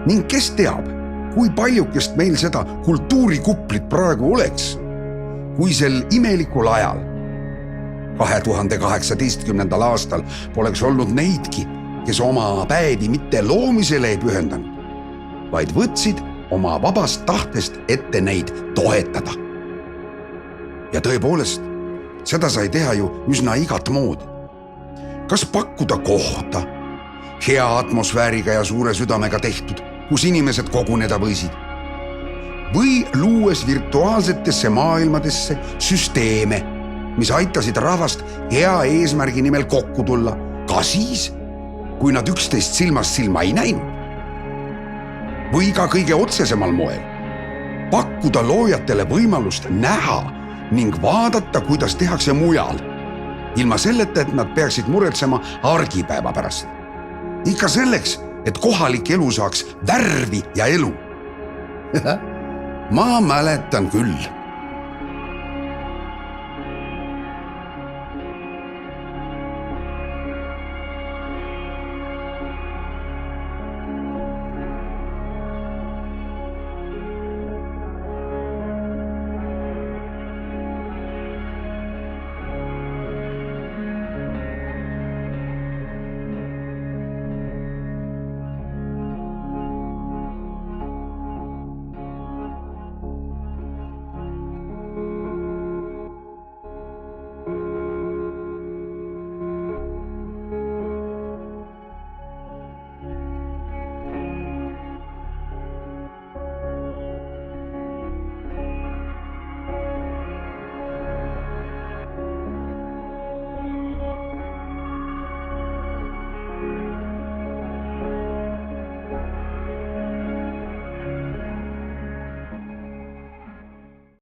ning kes teab, kui paljukest meil seda kultuurikuplit praegu oleks, kui sel imelikul ajal 2018. aastal poleks olnud neidki, kes oma päevi mitte loomisele ei pühendanud, vaid võtsid oma vabast tahtest ette neid toetada. Ja tõepoolest, seda sai teha ju üsna igat moodi. Kas pakkuda kohta, hea atmosfääriga ja suure südamega tehtud, kus inimesed koguneda võisid, või luues virtuaalsetesse maailmadesse süsteeme, mis aitasid rahvast hea eesmärgi nimel kokku tulla, ka siis, kui nad üksteist silmast silma ei näinud. Või ka kõige otsesemal moel pakkuda loojatele võimalust näha ning vaadata, kuidas tehakse mujal, ilma selleta, et nad peaksid muretsema argipäeva pärast. Ikka selleks, et kohalik elu saaks värvi ja elu. Ma mäletan küll,